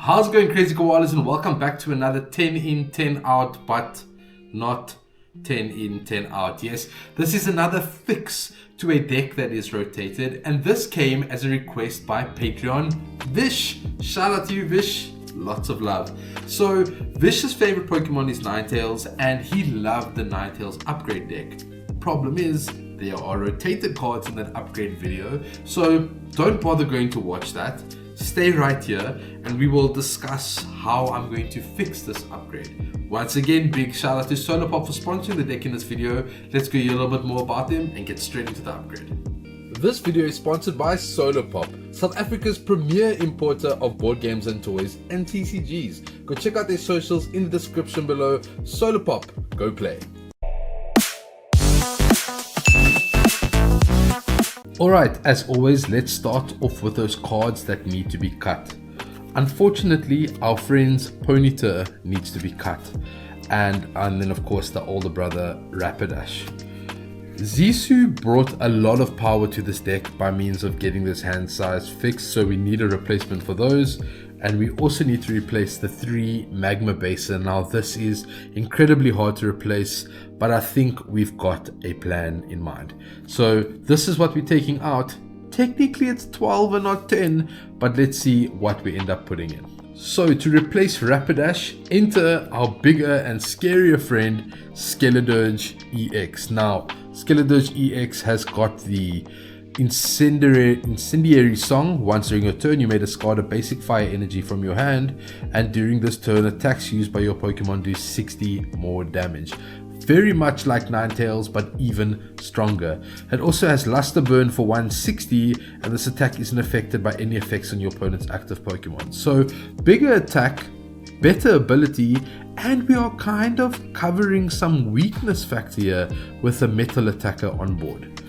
How's it going, crazy koalas, and welcome back to another 10 in 10 out, but not 10 in 10 out. Yes, this is another fix to a deck that is rotated, and this came as a request by Patreon Vish. Shout out to you, Vish. Lots of love. So Vish's favorite Pokemon is Ninetales, and he loved the Ninetales upgrade deck. Problem is, there are rotated cards in that upgrade video, so don't bother going to watch that. Stay right here and we will discuss how I'm going to fix this upgrade. Once again, big shout out to Solarpop for sponsoring the deck in this video. Let's go hear a little bit more about them and get straight into the upgrade. This video is sponsored by Solarpop, South Africa's premier importer of board games and toys and TCGs. Go check out their socials in the description below. Solarpop, go play. Alright, as always, let's start off with those cards that need to be cut. Unfortunately, our friend's Ponyta needs to be cut. And then of course the older brother, Rapidash. Zissou brought a lot of power to this deck by means of getting this hand size fixed, so we need a replacement for those. And we also need to replace the 3 Magma Basin. Now this is incredibly hard to replace, but I think we've got a plan in mind. So this is what we're taking out. Technically it's 12 and not 10, but let's see what we end up putting in. So to replace Rapidash, enter our bigger and scarier friend, Skeledirge EX. Now, Skeledirge EX has got the incendiary song. Once during your turn, you may discard a basic fire energy from your hand, and during this turn, attacks used by your Pokemon do 60 more damage. Very much like Ninetales, but even stronger. It also has Luster Burn for 160, and this attack isn't affected by any effects on your opponent's active Pokemon. So, bigger attack, better ability, and we are kind of covering some weakness factor here with a metal attacker on board.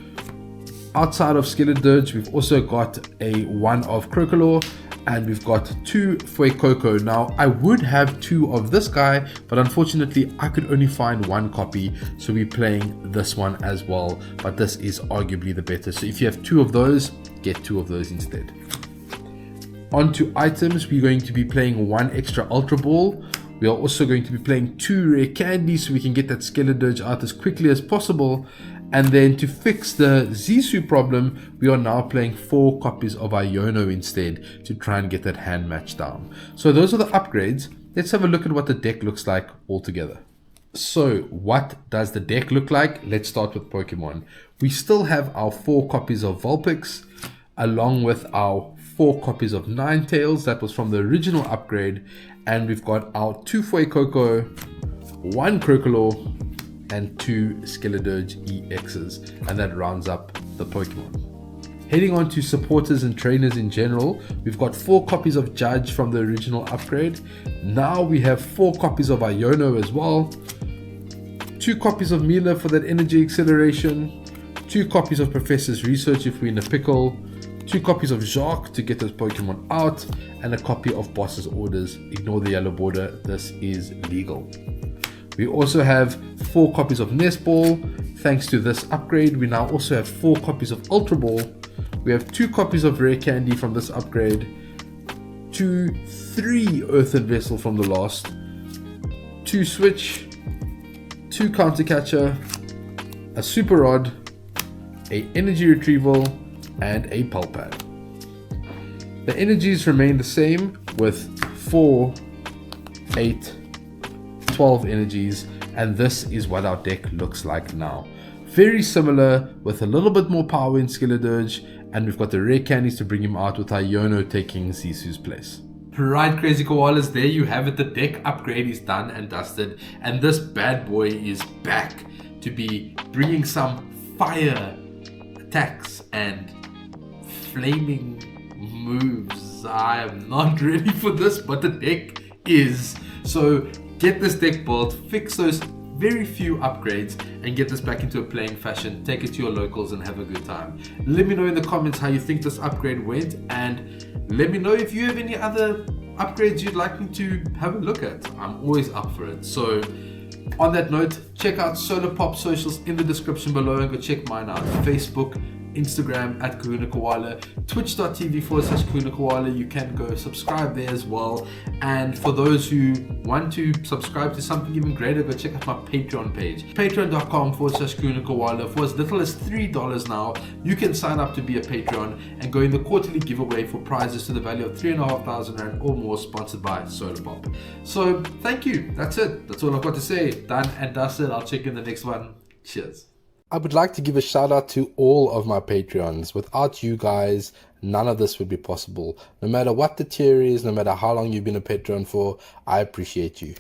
Outside of Skeledirge, we've also got a 1 of Crocolore, and we've got 2 Fuecoco. Now, I would have 2 of this guy, but unfortunately, I could only find 1 copy, so we're playing this one as well, but this is arguably the better. So if you have 2 of those, get 2 of those instead. On to items, we're going to be playing 1 extra Ultra Ball. We are also going to be playing 2 rare candies so we can get that Skeledirge out as quickly as possible. And then to fix the Zissou problem, we are now playing 4 copies of Iono instead to try and get that hand match down. So those are the upgrades. Let's have a look at what the deck looks like altogether. So what does the deck look like? Let's start with Pokemon. We still have our 4 copies of Vulpix, along with our 4 copies of Ninetales. That was from the original upgrade. And we've got our 2 Fuecoco, 1 Crocolore, and 2 Skeledirge EXs, and that rounds up the Pokemon. Heading on to supporters and trainers in general, we've got 4 copies of Judge from the original upgrade. Now we have 4 copies of Iono as well, 2 copies of Mila for that energy acceleration, 2 copies of Professor's Research if we're in a pickle, 2 copies of Jacques to get those Pokemon out, and a copy of Boss's Orders. Ignore the yellow border, this is legal. We also have 4 copies of Nest Ball. Thanks to this upgrade, we now also have 4 copies of Ultra Ball. We have 2 copies of Rare Candy from this upgrade, 3 Earthen Vessel from the last, 2 Switch, 2 Counter Catcher, a Super Rod, a Energy Retrieval, and a Pulpad. The energies remain the same with 4, 8, 12 energies, and this is what our deck looks like now. Very similar, with a little bit more power in Skeledirge, and we've got the rare candies to bring him out, with Iono taking Zissou's place. Right, crazy koalas, there you have it. The deck upgrade is done and dusted, and this bad boy is back to be bringing some fire attacks and flaming moves. I am not ready for this, but the deck is. So get this deck built, fix those very few upgrades, and get this back into a playing fashion. Take it to your locals and have a good time. Let me know in the comments how you think this upgrade went, and let me know if you have any other upgrades you'd like me to have a look at. I'm always up for it. So on that note, check out Solarpop socials in the description below, and go check mine out: Facebook, Instagram at Kahuna Koala, twitch.tv/Kahuna Koala. You can go subscribe there as well. And for those who want to subscribe to something even greater, go check out my Patreon page, patreon.com/Kahuna Koala. For as little as $3 now, you can sign up to be a Patreon and go in the quarterly giveaway for prizes to the value of 3,500 Rand or more, sponsored by Solarpop. So thank you. That's it. That's all I've got to say. Done and dusted. I'll check you in the next one. Cheers. I would like to give a shout out to all of my Patreons. Without you guys, none of this would be possible. No matter what the tier is, no matter how long you've been a Patreon for, I appreciate you.